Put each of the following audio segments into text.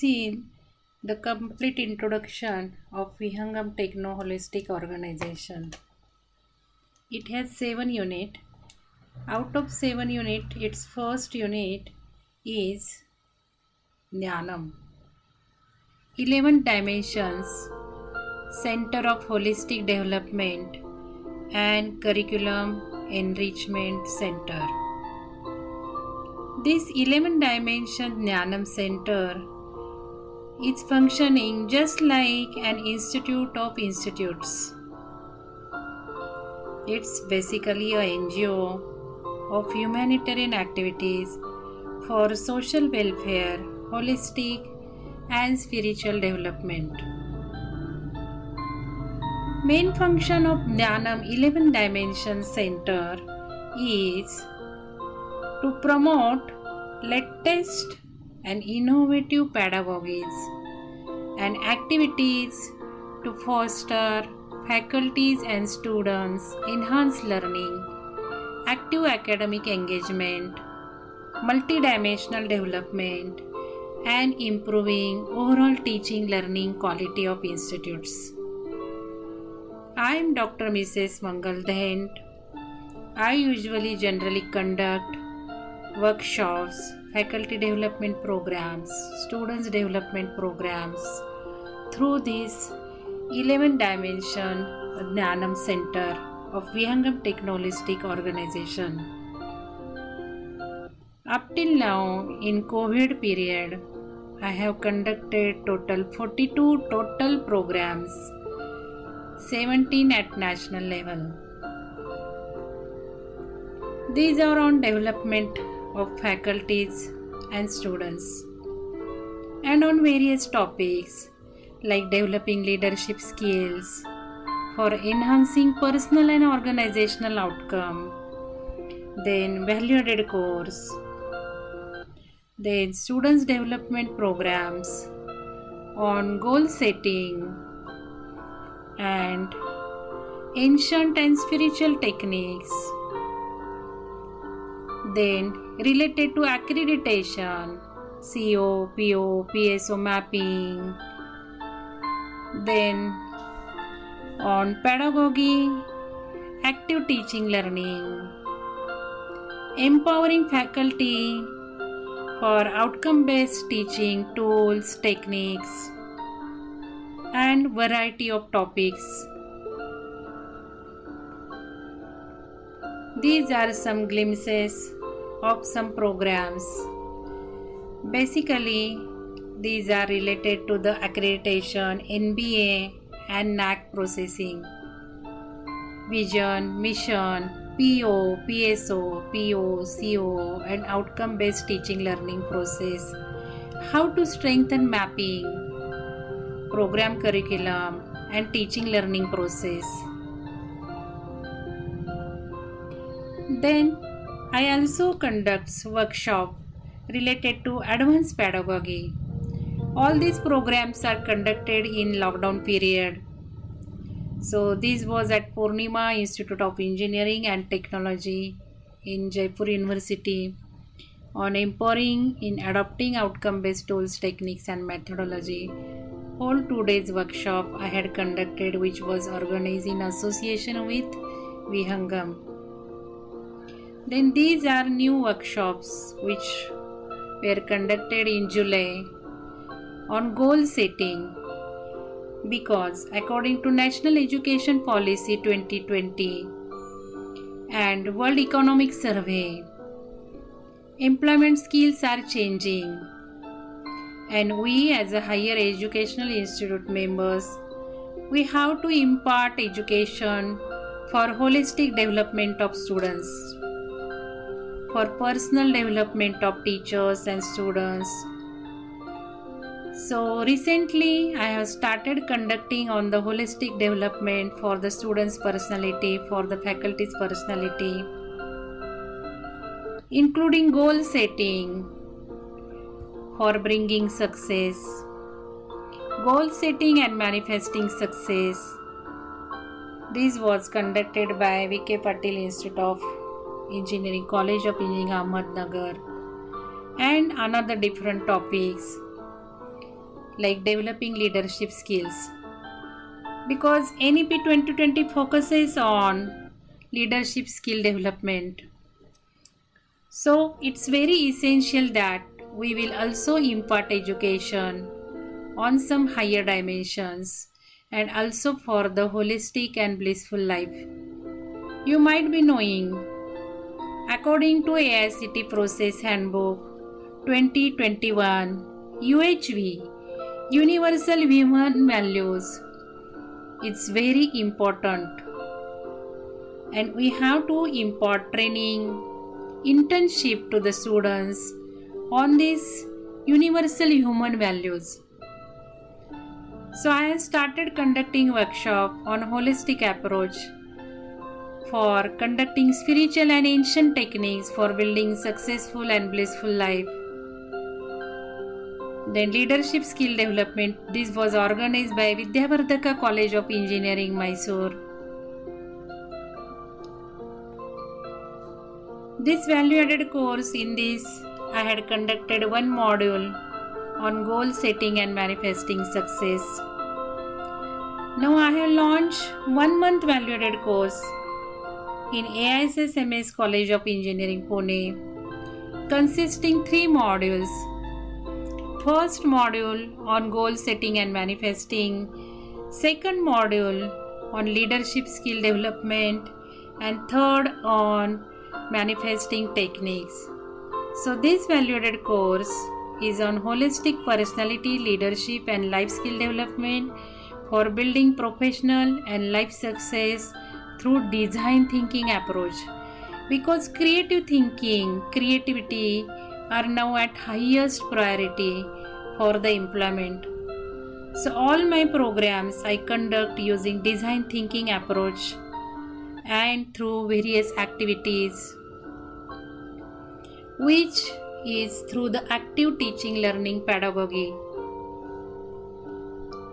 seen the complete introduction of Vihangam Techno Holistic Organization. It has 7 units. Out of 7 units, its first unit is Jnanam. 11 dimensions, Center of Holistic Development and Curriculum Enrichment Center. This 11 dimension Jnanam Center is functioning just like an institute of institutes. It's basically a NGO of humanitarian activities for social welfare, holistic and spiritual development. Main function of Jnanam 11 Dimension Center is to promote latest and innovative pedagogies and activities to foster faculties and students enhance learning, active academic engagement, multidimensional development, and improving overall teaching learning quality of institutes. I am Dr. Mrs. Mangal Dhent. I usually generally conduct workshops, faculty development programs, students development programs through this 11 dimension Jnanam Center of Vihangam Techno Holistic Organization. Up till now, in COVID period, I have conducted total 42 total programs, 17 at national level. These are on development of faculties and students and on various topics like developing leadership skills for enhancing personal and organizational outcome, then value-added course, then students development programs on goal setting and ancient and spiritual techniques, then related to accreditation, CO, PO, PSO mapping, then on pedagogy, active teaching learning, empowering faculty for outcome-based teaching tools, techniques, and variety of topics. These are some glimpses of some programs. Basically, these are related to the accreditation, NBA and NAC processing, vision, mission, PO, PSO, PO, CO and outcome-based teaching learning process, how to strengthen mapping, program curriculum and teaching learning process. Then I also conduct workshop related to advanced pedagogy. All these programs are conducted in lockdown period. So this was at Purnima Institute of Engineering and Technology in Jaipur University on empowering in adopting outcome-based tools, techniques and methodology. Whole 2 days workshop I had conducted, which was organized in association with Vihangam. Then these are new workshops which were conducted in July on goal setting, because according to National Education Policy 2020 and World Economic Survey, employment skills are changing and we as a higher educational institute members, we have to impart education for holistic development of students, for personal development of teachers and students. So recently I have started conducting on the holistic development for the students' personality, for the faculty's personality, including goal setting for bringing success, goal setting and manifesting success. This was conducted by V.K. Patil Institute of Engineering, College of Engineering, Ahmednagar, and another different topics. like developing leadership skills. Because NEP 2020 focuses on leadership skill development. So it's very essential that we will also impart education on some higher dimensions and also for the holistic and blissful life. You might be knowing, according to AICTE Process Handbook 2021, UHV, Universal Human Values, it's very important, and we have to impart training, internship to the students on these universal human values. So I have started conducting workshop on holistic approach for conducting spiritual and ancient techniques for building successful and blissful life. Then leadership skill development. This was organized by Vidyavardhaka College of Engineering, Mysore. This value-added course, in this I had conducted one module on goal setting and manifesting success. Now I have launched 1 month value-added course in AISS College of Engineering, Pune, consisting 3 modules. First module on goal setting and manifesting, second module on leadership skill development, and third on manifesting techniques. So this value-added course is on holistic personality, leadership and life skill development for building professional and life success through design thinking approach. Because creative thinking, creativity are now at highest priority for the employment. So all my programs I conduct using design thinking approach and through various activities, which is through the active teaching learning pedagogy.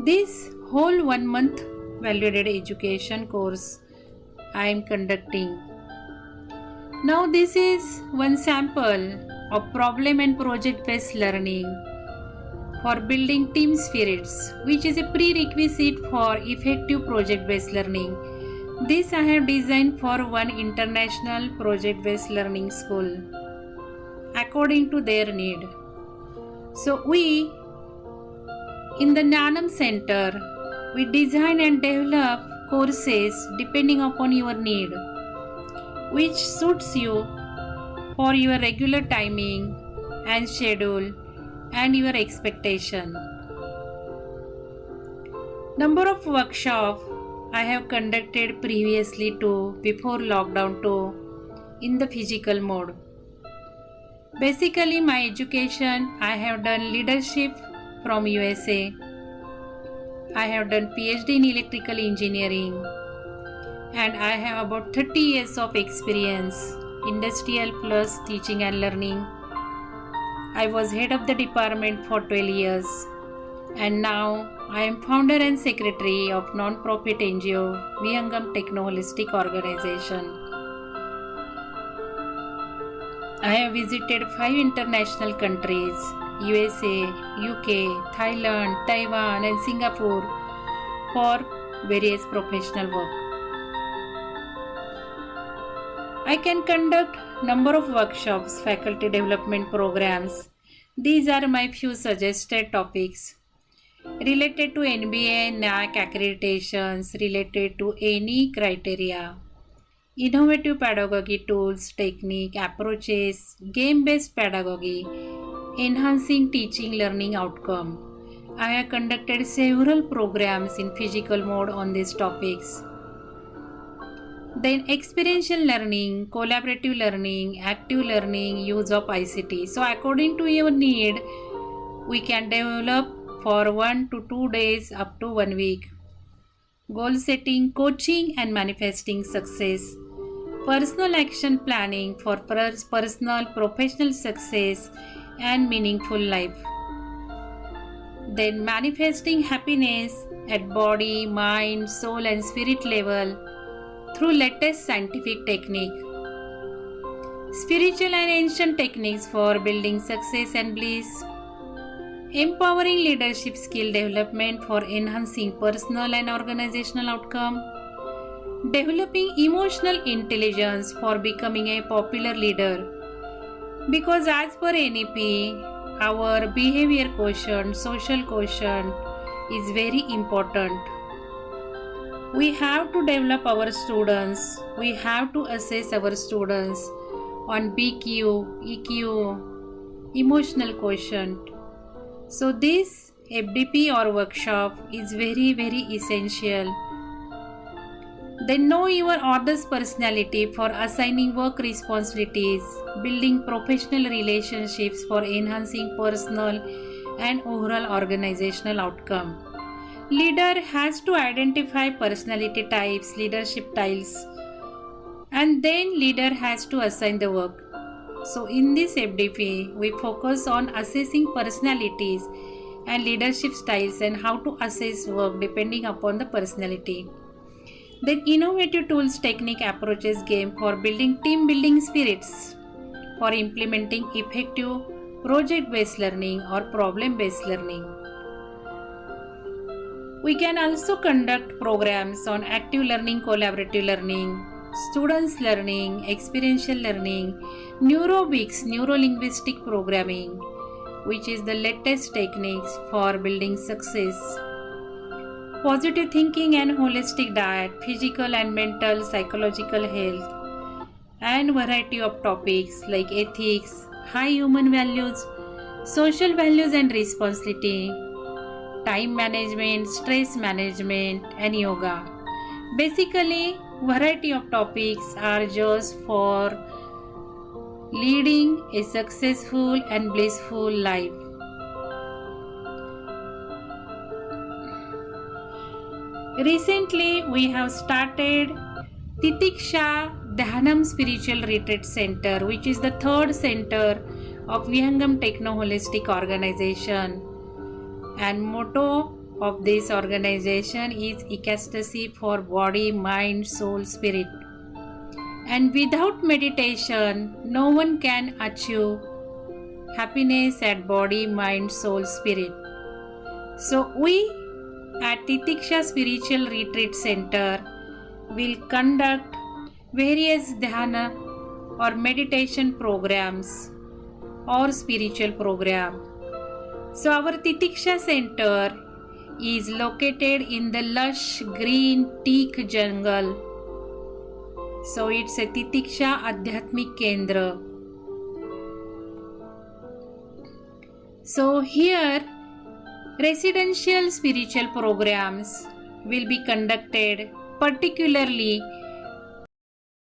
This whole 1 month value-added education course I am conducting. Now this is one sample of problem and project-based learning for building team spirits, which is a prerequisite for effective project-based learning. This I have designed for one international project-based learning school according to their need. So we in the Jnanam Center, we design and develop courses depending upon your need, which suits you for your regular timing and schedule and your expectation. Number of workshops I have conducted previously to before lockdown to in the physical mode. Basically my education, I have done leadership from USA. I have done PhD in electrical engineering and I have about 30 years of experience, industrial plus teaching and learning. I was head of the department for 12 years and now I am founder and secretary of non-profit NGO Vihangam Techno Holistic Organization. I have visited 5 international countries, USA, UK, Thailand, Taiwan and Singapore for various professional work. I can conduct number of workshops, faculty development programs. These are my few suggested topics related to NBA, NAAC accreditations, related to any criteria, innovative pedagogy tools, technique, approaches, game-based pedagogy, enhancing teaching learning outcome. I have conducted several programs in physical mode on these topics. Then experiential learning, collaborative learning, active learning, use of ICT. So according to your need, we can develop for 1 to 2 days up to 1 week. Goal setting, coaching and manifesting success. Personal action planning for personal professional success and meaningful life. Then manifesting happiness at body, mind, soul and spirit level through latest scientific technique. Spiritual and ancient techniques for building success and bliss. empowering leadership skill development for enhancing personal and organizational outcome, developing emotional intelligence for becoming a popular leader. Because as per NEP, our behavior quotient, social quotient is very important. We have to develop our students, we have to assess our students on BQ, EQ, emotional quotient. So this FDP or workshop is very essential. Then know your other's personality for assigning work responsibilities, building professional relationships for enhancing personal and overall organizational outcome. Leader has to identify personality types, leadership styles, and then leader has to assign the work. So in this FDP, we focus on assessing personalities and leadership styles and how to assess work depending upon the personality. Then innovative tools, technique, approaches, game for building team building spirits, for implementing effective project-based learning or problem-based learning. We can also conduct programs on active learning, collaborative learning, students learning, experiential learning, neurobics, neuro-linguistic programming, which is the latest techniques for building success. Positive thinking and holistic diet, physical and mental, psychological health, and variety of topics like ethics, high human values, social values and responsibility, time management, stress management, and yoga. Basically, variety of topics are just for leading a successful and blissful life. Recently, we have started Titiksha Dhyanam Spiritual Retreat Center, which is the third center of Vihangam Techno Holistic Organization. And motto of this organization is ecstasy for body, mind, soul, spirit. And without meditation, no one can achieve happiness at body, mind, soul, spirit. So we at Titiksha Spiritual Retreat Center will conduct various dhyana or meditation programs or spiritual program. So our Titiksha Center is located in the lush green teak jungle. So it's a Titiksha Adhyatmik Kendra. So here residential spiritual programs will be conducted particularly